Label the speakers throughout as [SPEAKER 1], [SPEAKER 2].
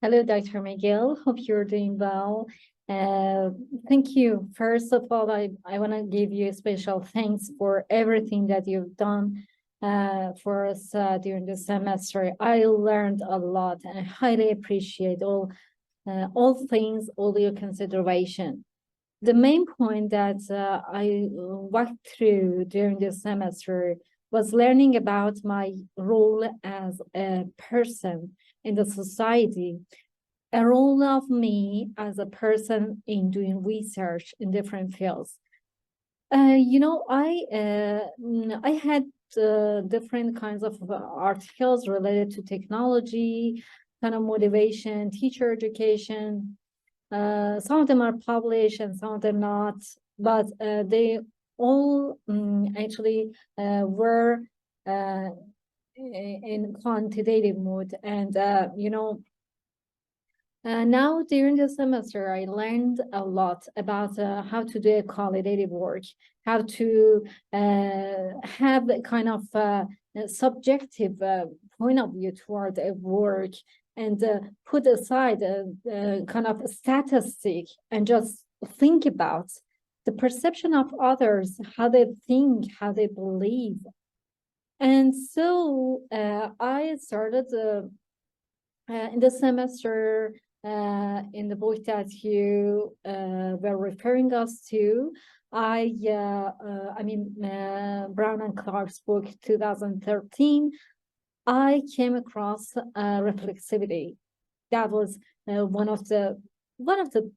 [SPEAKER 1] Hello, Dr. Miguel. Hope you're doing well. Uh, Thank you. First of all, I want to give you a special thanks for everything that you've done for us during the semester. I learned a lot and I highly appreciate all things, all your consideration. The main point that I walked through during this semester was learning about my role as a person in the society, a role of me as a person in doing research in different fields. I had different kinds of articles related to technology, kind of motivation, teacher education. Some of them are published and some of them not, but they all actually were uh, in quantitative mode. And, now during the semester, I learned a lot about how to do a qualitative work, how to have a kind of a subjective point of view toward a work and put aside a kind of a statistic and just think about the perception of others, how they think, how they believe. And so I started in the semester in the book that you were referring us to, Brown and Clark's book, 2013, I came across reflexivity. That was one of the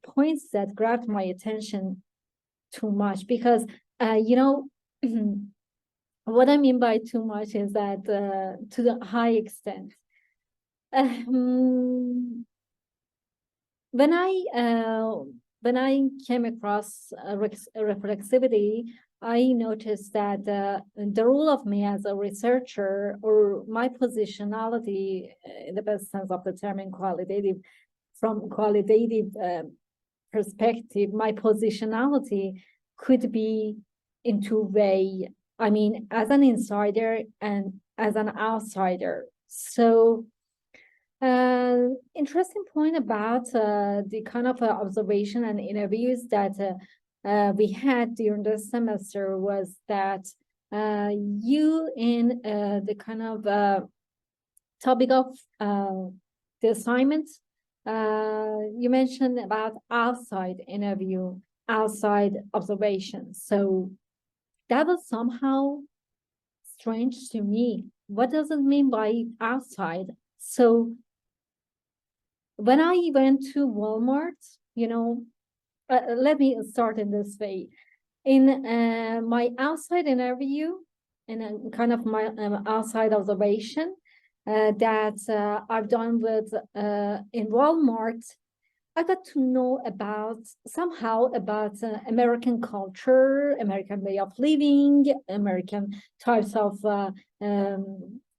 [SPEAKER 1] points that grabbed my attention too much because, what I mean by too much is that to the high extent. When I came across reflexivity, I noticed that the role of me as a researcher, or my positionality in the best sense of the term in qualitative, from qualitative perspective, my positionality could be in two ways. I mean, as an insider and as an outsider. So interesting point about the kind of observation and interviews that we had during the semester was that you in the kind of topic of the assignment, you mentioned about outside interview, outside observation. So that was somehow strange to me. What does it mean by outside? So when I went to Walmart, let me start in this way. In my outside interview, in a kind of my outside observation that I've done with in Walmart, I got to know somehow about American culture, American way of living, American types of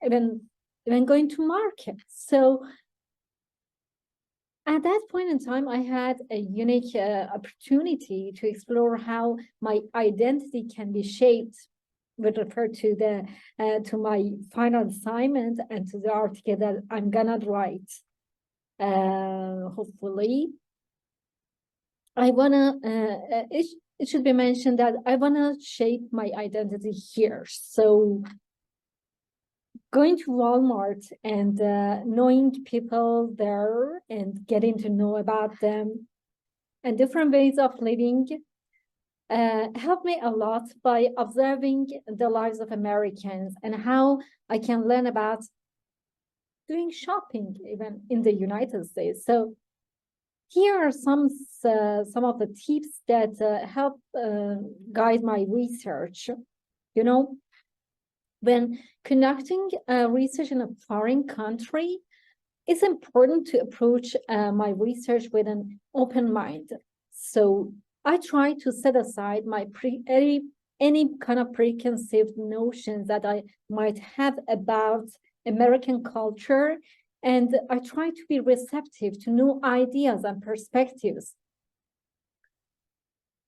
[SPEAKER 1] even going to market. So at that point in time, I had a unique opportunity to explore how my identity can be shaped with regard to to my final assignment and to the article that I'm gonna write. Hopefully, I wanna. It should be mentioned that I wanna shape my identity here. So going to Walmart and knowing people there and getting to know about them and different ways of living helped me a lot by observing the lives of Americans and how I can learn about doing shopping even in the United States. So here are some of the tips that help guide my research. When conducting research in a foreign country, it's important to approach my research with an open mind. So I try to set aside my any kind of preconceived notions that I might have about American culture, and I try to be receptive to new ideas and perspectives.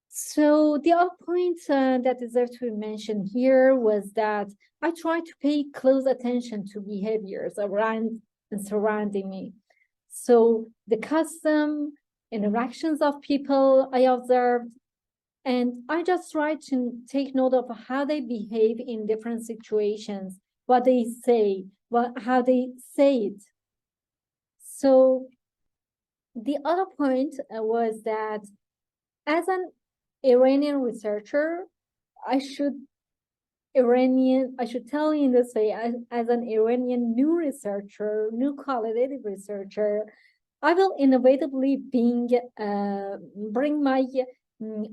[SPEAKER 1] So the other point that deserves to be mentioned here was that I try to pay close attention to behaviors around and surrounding me. So the custom, interactions of people I observed, and I just try to take note of how they behave in different situations, what they say, how they say it. So the other point was that as an Iranian researcher, I should I should tell you in this way, as an Iranian new researcher, new qualitative researcher, I will inevitably bring my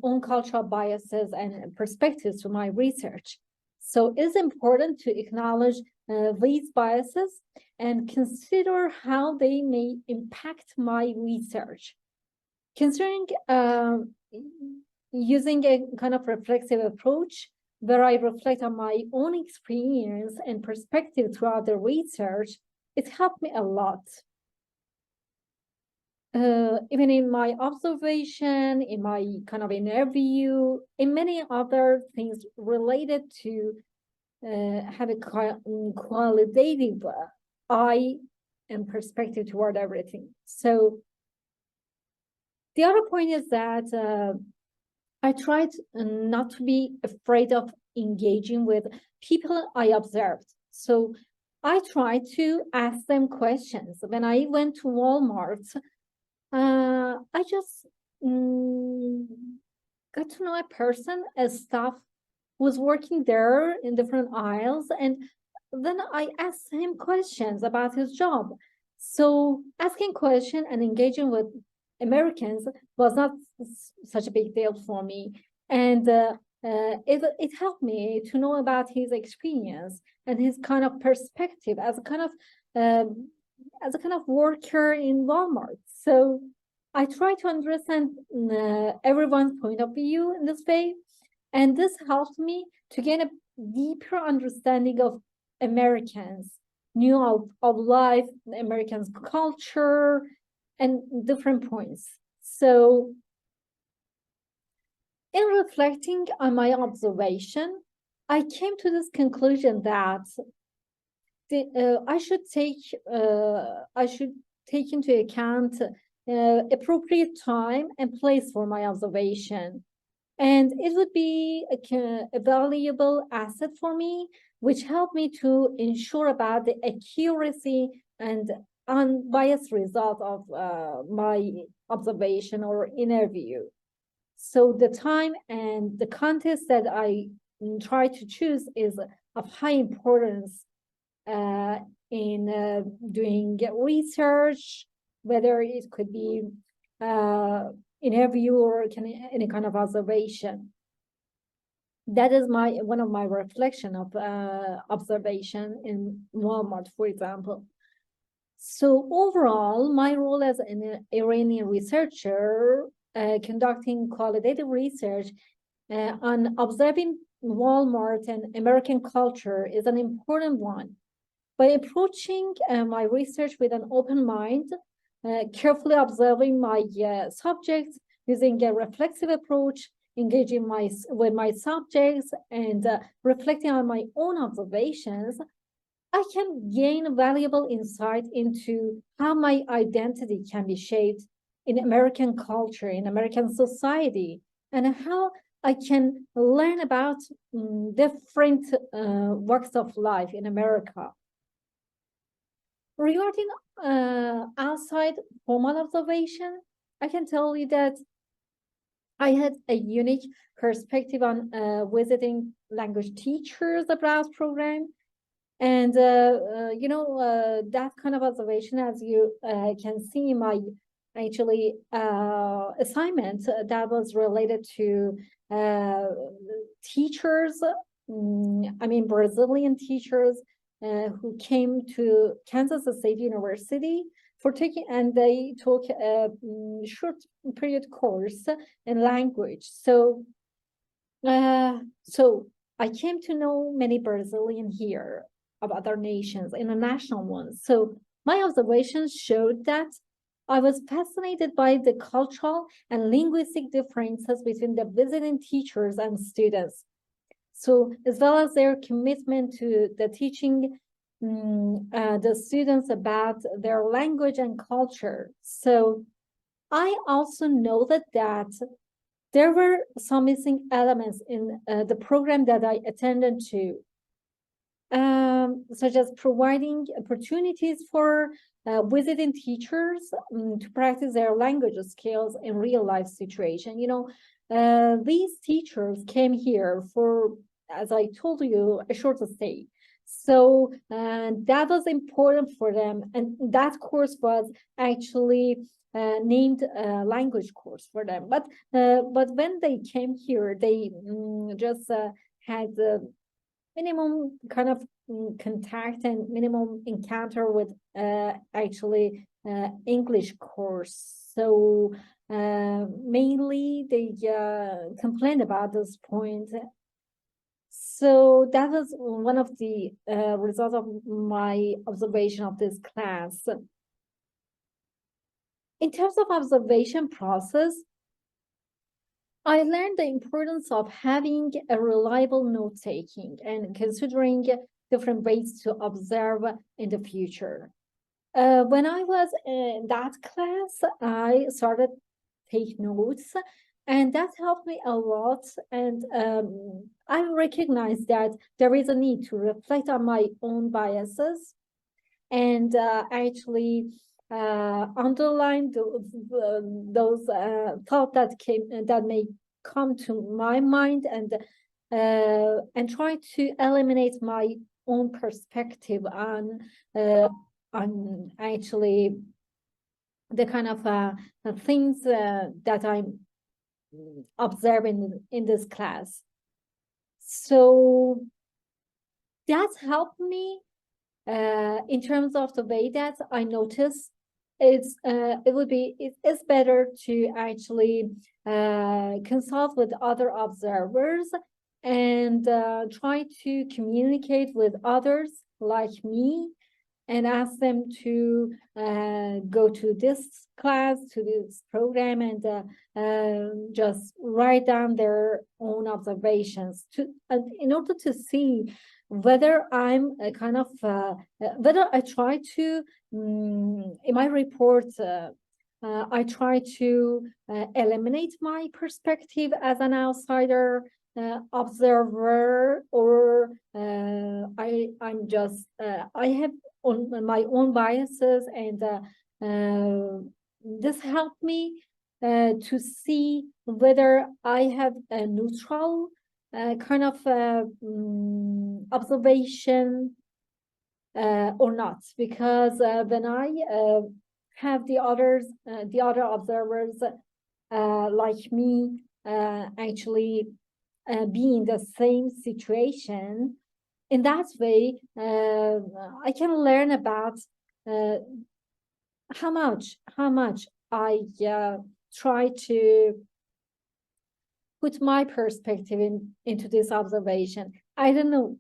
[SPEAKER 1] own cultural biases and perspectives to my research. So it's important to acknowledge these biases and consider how they may impact my research. Considering using a kind of reflexive approach, where I reflect on my own experience and perspective throughout the research, it helped me a lot. Even in my observation, in my kind of interview, in many other things related to have a qualitative eye and perspective toward everything. So the other point is that I tried not to be afraid of engaging with people I observed. So I tried to ask them questions. When I went to Walmart, I just got to know a person, a staff who was working there in different aisles, and then I asked him questions about his job. So asking questions and engaging with Americans was not such a big deal for me, and it helped me to know about his experience and his kind of perspective as a kind of worker in Walmart. So I try to understand everyone's point of view in this way, and this helped me to gain a deeper understanding of Americans, new of life, Americans' culture, and different points. So in reflecting on my observation, I came to this conclusion that I should take into account appropriate time and place for my observation. And it would be a valuable asset for me, which helped me to ensure about the accuracy and unbiased result of my observation or interview. So the time and the context that I try to choose is of high importance in doing research, whether it could be interview or any kind of observation. That is one of my reflection of observation in Walmart, for example. So overall, my role as an Iranian researcher conducting qualitative research on observing Walmart and American culture is an important one. By approaching my research with an open mind, carefully observing my subjects, using a reflexive approach, engaging with my subjects, and reflecting on my own observations, I can gain valuable insight into how my identity can be shaped in American culture, in American society, and how I can learn about different walks of life in America. Regarding outside formal observation, I can tell you that I had a unique perspective on visiting language teachers abroad program. And, that kind of observation, as you can see in my actually assignment that was related to teachers, Brazilian teachers who came to Kansas State University and they took a short period course in language. So I came to know many Brazilian here of other nations, international ones. So my observations showed that I was fascinated by the cultural and linguistic differences between the visiting teachers and students. So as well as their commitment to the teaching the students about their language and culture. So I also noted that there were some missing elements in the program that I attended to, such as providing opportunities for visiting teachers to practice their language skills in real life situation. These teachers came here for, as I told you, a short stay. So that was important for them. And that course was actually named language course for them. But when they came here, they just had minimum kind of contact and minimum encounter with actually English course. So mainly they complained about this point. So that was one of the results of my observation of this class. In terms of observation process, I learned the importance of having a reliable note-taking and considering different ways to observe in the future. When I was in that class, I started take notes, and that helped me a lot. And I recognized that there is a need to reflect on my own biases and actually underline those thoughts that may come to my mind, and try to eliminate my own perspective on actually the kind of things that I'm observing in this class. So that helped me in terms of the way that I notice it's better to actually consult with other observers and try to communicate with others like me and ask them to go to this class, to this program, and just write down their own observations in order to see whether I'm a kind of whether I try to in my report I try to eliminate my perspective as an outsider observer, or I'm just I have on my own biases, and this helped me to see whether I have a neutral kind of observation or not, because when I have the other observers like me actually be in the same situation, in that way I can learn about how much I try to put my perspective into this observation. I don't know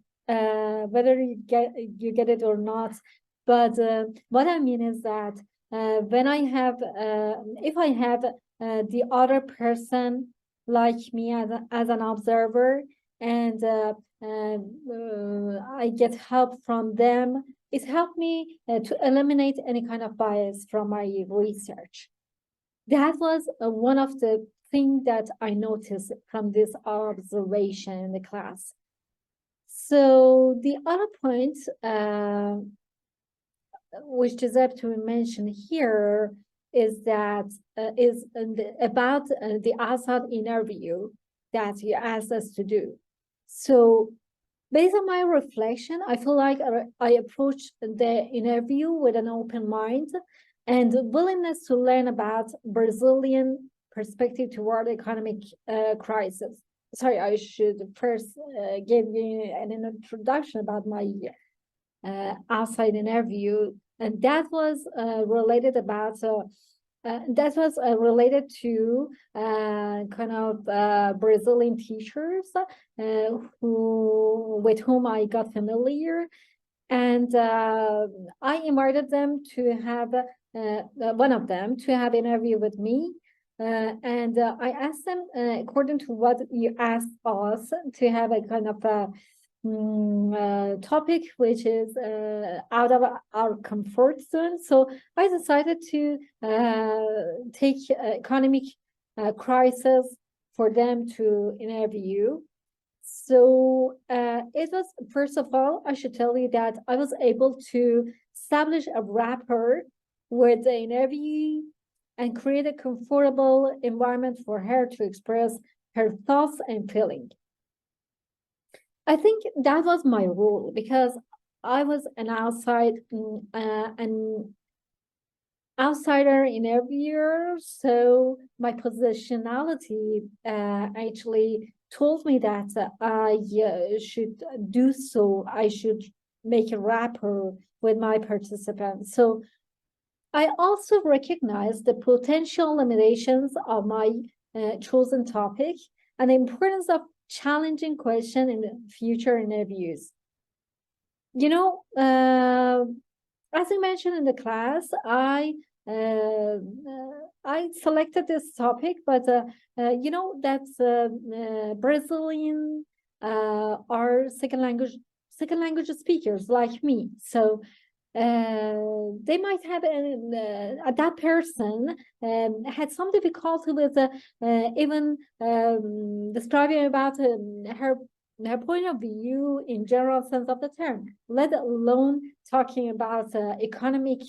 [SPEAKER 1] whether you get it or not, but what I mean is that when I have if I have the other person like me as an observer, and I get help from them, it helped me to eliminate any kind of bias from my research. That was one of the things that I noticed from this observation in the class. So the other point, which deserves to be mentioned here, is that about the outside interview that you asked us to do. So based on my reflection, I feel like I approached the interview with an open mind and willingness to learn about Brazilian perspective toward economic crisis. Sorry, I should first give you an introduction about my outside interview, and that was related to kind of Brazilian teachers with whom I got familiar, and I invited them to have one of them to have an interview with me. And I asked them, according to what you asked us, to have a kind of topic which is out of our comfort zone. So I decided to take economic crisis for them to interview. So it was, first of all, I should tell you that I was able to establish a rapport with the interviewee and create a comfortable environment for her to express her thoughts and feelings. I think that was my role because I was an outsider interviewer, so my positionality actually told me that I should do so. I should make a rapport with my participants. So I also recognize the potential limitations of my chosen topic and the importance of challenging question in future interviews. You know, as I mentioned in the class, I selected this topic, but you know that's Brazilian are second language speakers like me. So they might have that person had some difficulty with even describing about her point of view in general sense of the term, let alone talking about economic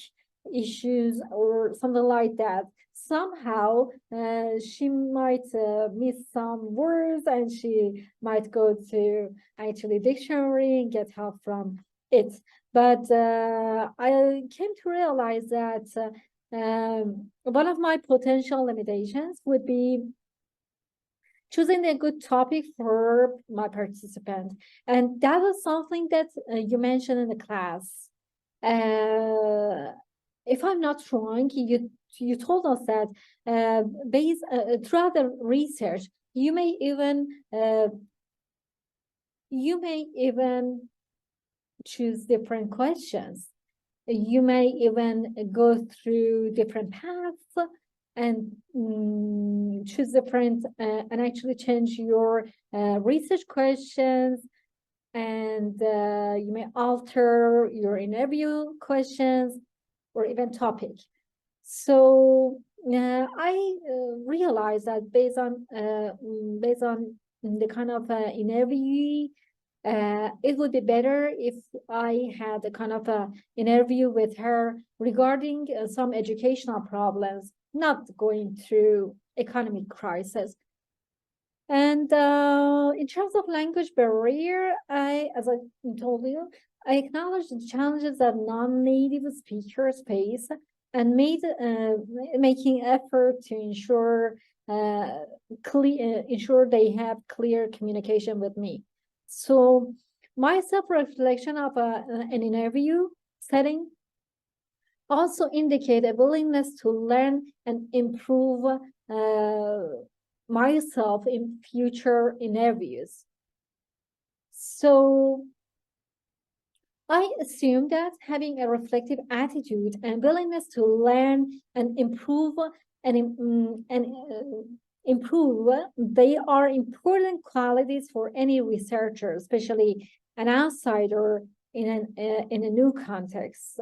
[SPEAKER 1] issues or something like that. Somehow she might miss some words and she might go to actually dictionary and get help from it. But I came to realize that one of my potential limitations would be choosing a good topic for my participant. And that was something that you mentioned in the class. If I'm not wrong, you told us that based throughout the research, you may even choose different questions. You may even go through different paths and choose different and actually change your research questions, and you may alter your interview questions or even topic. So I realized that based on the kind of interview, it would be better if I had a kind of a interview with her regarding some educational problems, not going through economic crisis. And in terms of language barrier, as I told you, I acknowledge the challenges that non-native speakers face and making effort to ensure ensure they have clear communication with me. So my self-reflection of an interview setting also indicate a willingness to learn and improve myself in future interviews. So I assume that having a reflective attitude and willingness to learn and improve improve, they are important qualities for any researcher, especially an outsider in a new context.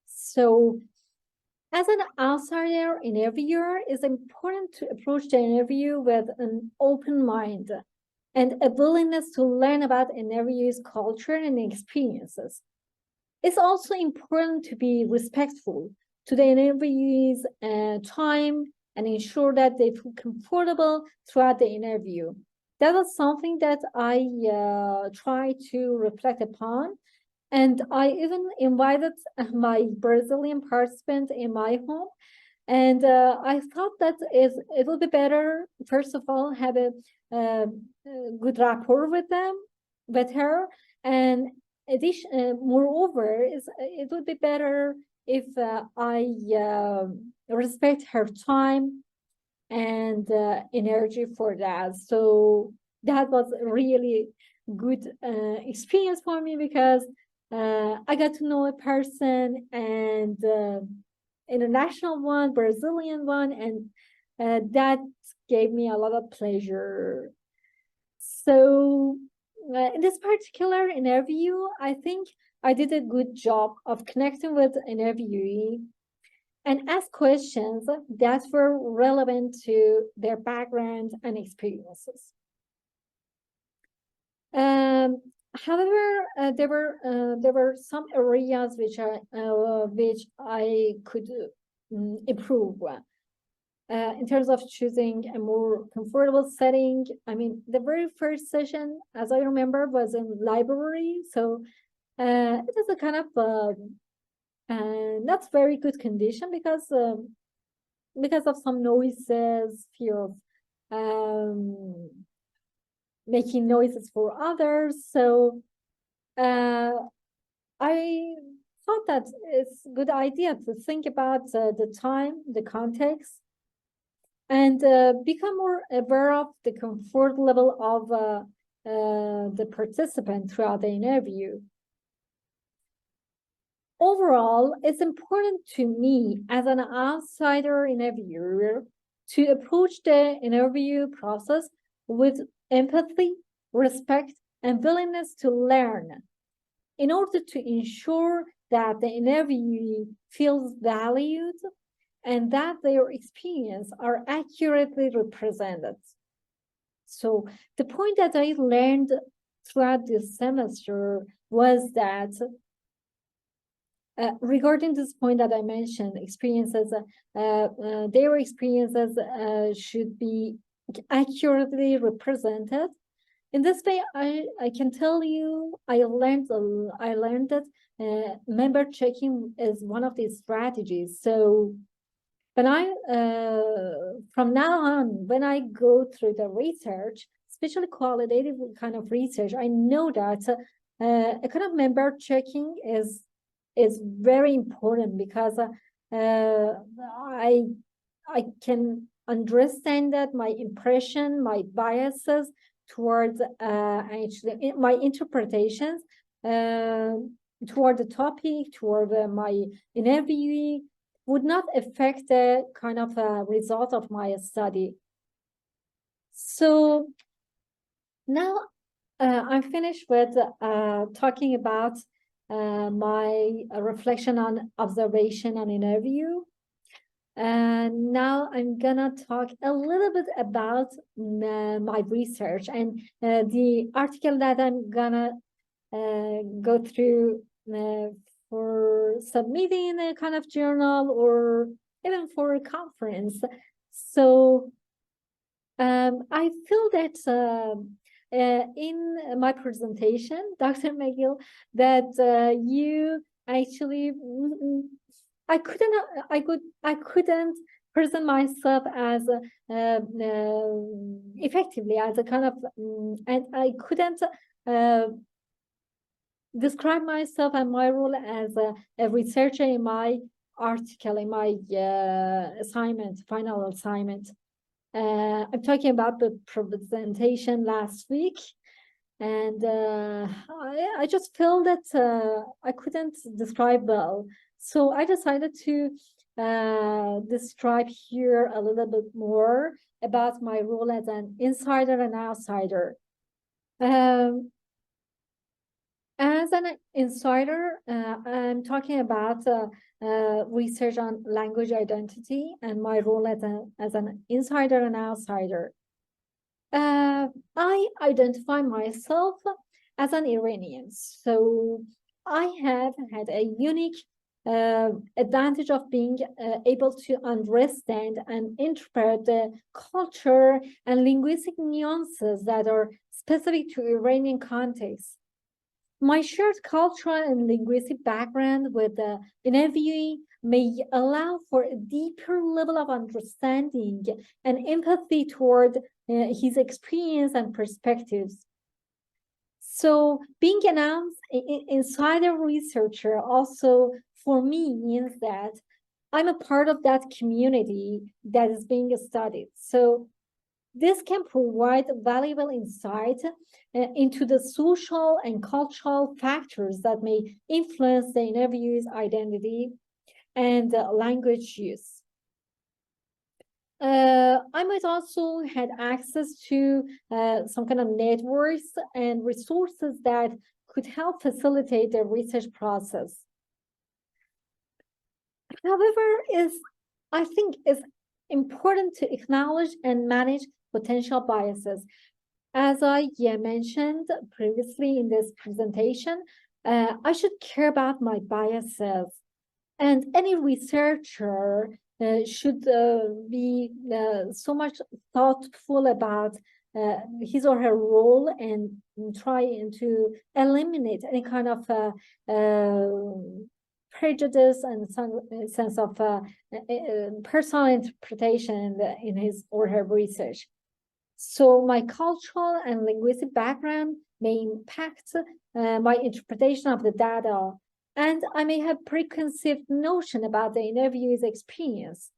[SPEAKER 1] So as an outsider interviewer, it's important to approach the interview with an open mind and a willingness to learn about interview's culture and experiences. It's also important to be respectful to the interviewee's time and ensure that they feel comfortable throughout the interview. That was something that I try to reflect upon. And I even invited my Brazilian participant in my home. And I thought that it would be better, first of all, have a good rapport with them, with her. And moreover, it would be better if I respect her time and energy for that. So that was a really good experience for me because I got to know a person and international one, Brazilian one, and that gave me a lot of pleasure. So in this particular interview, I think I did a good job of connecting with interviewee and ask questions that were relevant to their background and experiences. However, there were some areas which I could improve. In terms of choosing a more comfortable setting, I mean, the very first session, as I remember, was in library, so it is a kind of not very good condition because of some noises, fear of making noises for others. So I thought that it's a good idea to think about the time, the context, and become more aware of the comfort level of the participant throughout the interview. Overall, it's important to me as an outsider interviewer to approach the interview process with empathy, respect, and willingness to learn in order to ensure that the interviewee feels valued and that their experience are accurately represented. So the point that I learned throughout this semester was that regarding this point that I mentioned, experiences, their experiences should be accurately represented. In this way, I can tell you, I learned that member checking is one of these strategies. So when from now on, when I go through the research, especially qualitative kind of research, I know that a kind of member checking is very important because I can understand that my impression, my biases towards actually my interpretations toward the topic, toward my interviewee would not affect the kind of result of my study. So now I'm finished with talking about my reflection on observation and interview. And now I'm gonna talk a little bit about my research and the article that I'm gonna go through for submitting a kind of journal or even for a conference. So I feel that in my presentation, Dr. McGill, that you actually I couldn't present myself as effectively as a kind of and I couldn't describe myself and my role as a researcher in my article, in my final assignment. I'm talking about the presentation last week, and I just felt that I couldn't describe well. So I decided to describe here a little bit more about my role as an insider and outsider. As an insider, I'm talking about research on language identity and my role as an insider and outsider. I identify myself as an Iranian, so I have had a unique advantage of being able to understand and interpret the culture and linguistic nuances that are specific to Iranian context. My shared cultural and linguistic background with the interviewee may allow for a deeper level of understanding and empathy toward his experience and perspectives. So being an insider researcher also for me means that I'm a part of that community that is being studied. So this can provide valuable insight into the social and cultural factors that may influence the interviewee's identity and language use. I might also had access to some kind of networks and resources that could help facilitate the research process. However, I think it's important to acknowledge and manage potential biases. As I mentioned previously in this presentation, I should care about my biases, and any researcher should be so much thoughtful about his or her role and trying to eliminate any kind of prejudice and some sense of personal interpretation in his or her research. So my cultural and linguistic background may impact my interpretation of the data, and I may have preconceived notion about the interviewee's experience.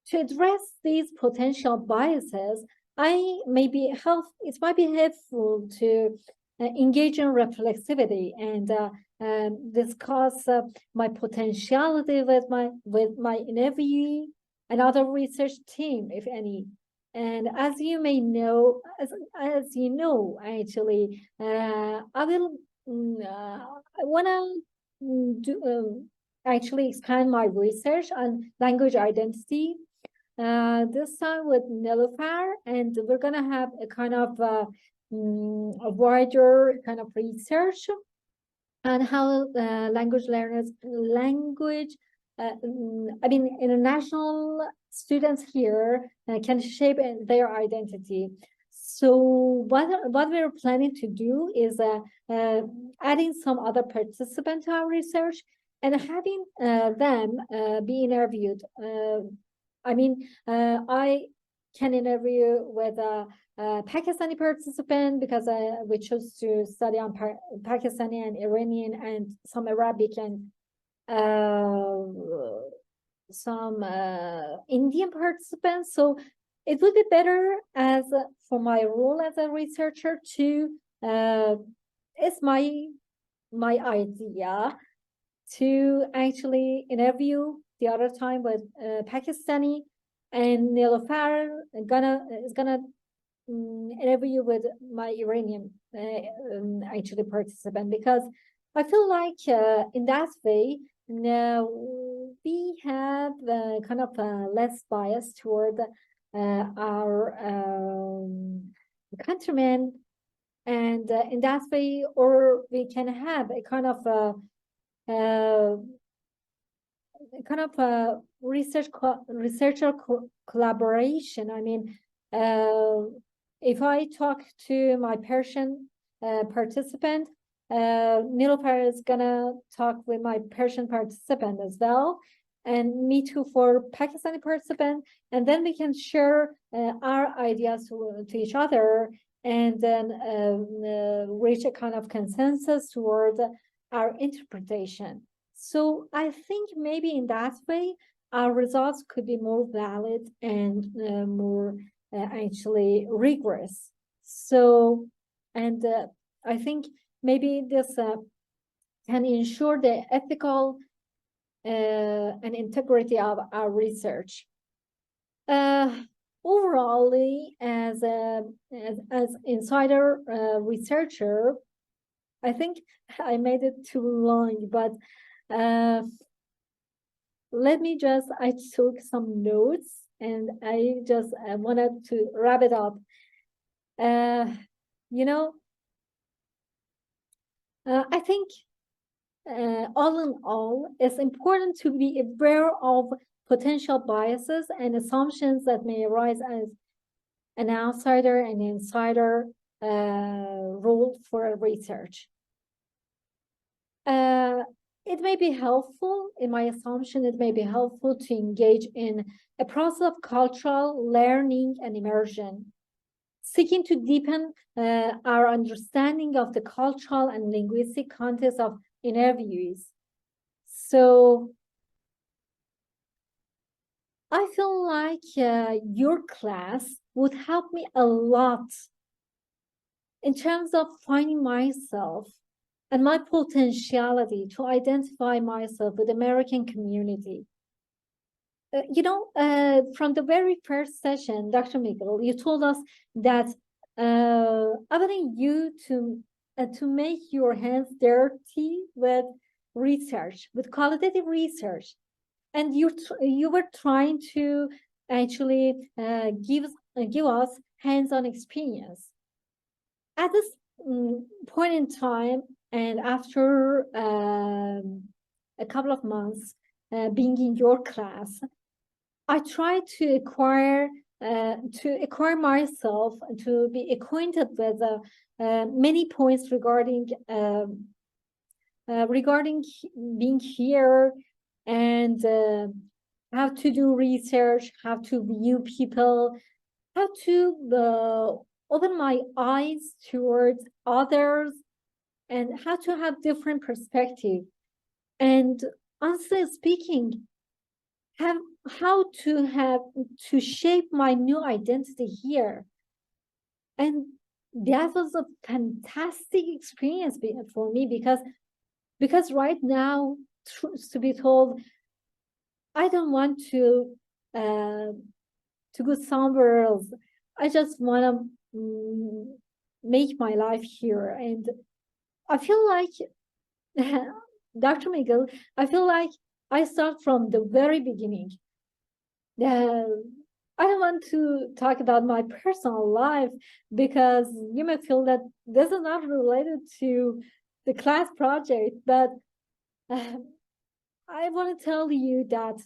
[SPEAKER 1] To address these potential biases, it might be helpful to engage in reflexivity and discuss my potentiality with my interviewee and other research team, if any. And as you may know, as you know, actually, I want to actually expand my research on language identity. This time with Nilüfer, and we're gonna have a kind of a wider kind of research on how international students here can shape their identity. So what we're planning to do is adding some other participants to our research and having them be interviewed. I can interview with a Pakistani participant because we chose to study on Pakistani and Iranian and some Arabic and some Indian participants. So it would be better as for my role as a researcher to it's my idea to actually interview the other time with Pakistani, and Nilüfer is gonna interview with my Iranian actually participant, because I feel like in that way we have kind of less bias toward our countrymen, and in that way, or we can have a kind of researcher collaboration. I mean, if I talk to my Persian participant, Nilüfer is gonna talk with my Persian participant as well, and me too for Pakistani participant, and then we can share our ideas to each other, and then reach a kind of consensus toward our interpretation. So I think maybe in that way, our results could be more valid and more actually rigorous. So, and I think maybe this can ensure the ethical and integrity of our research. Overall, as insider researcher, I think I made it too long, but let me just, I took some notes and I just wanted to wrap it up. I think all in all, it's important to be aware of potential biases and assumptions that may arise as an outsider and insider role for research. It may be helpful, in my assumption, it may be helpful to engage in a process of cultural learning and immersion, seeking to deepen our understanding of the cultural and linguistic context of interviewees. So I feel like your class would help me a lot in terms of finding myself and my potentiality to identify myself with the American community. From the very first session, Dr. Miguel, you told us that I wanted you to make your hands dirty with research, with qualitative research, and you were trying to actually give us hands-on experience. At this point in time, and after a couple of months being in your class, I try to acquire myself, to be acquainted with many points regarding being here, and how to do research, how to view people, how to open my eyes towards others, and how to have different perspective. And honestly speaking, how to shape my new identity here. And that was a fantastic experience for me, because right now, to be told, I don't want to go somewhere else. I just want to make my life here. And I feel like Dr. Miguel, I feel like I start from the very beginning. I don't want to talk about my personal life, because you may feel that this is not related to the class project, but I want to tell you that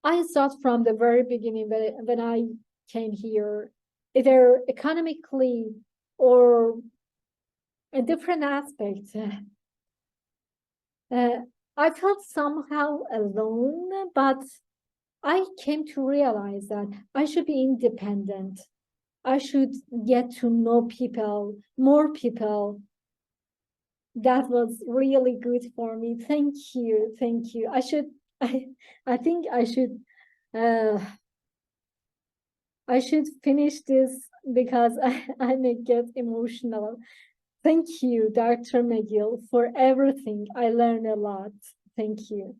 [SPEAKER 1] I start from the very beginning when I came here, either economically or a different aspect. I felt somehow alone, but I came to realize that I should be independent. I should get to know people, more people. That was really good for me. Thank you. Thank you. I think uh, I should finish this, because I may get emotional. Thank you, Dr. McGill, for everything. I learned a lot. Thank you.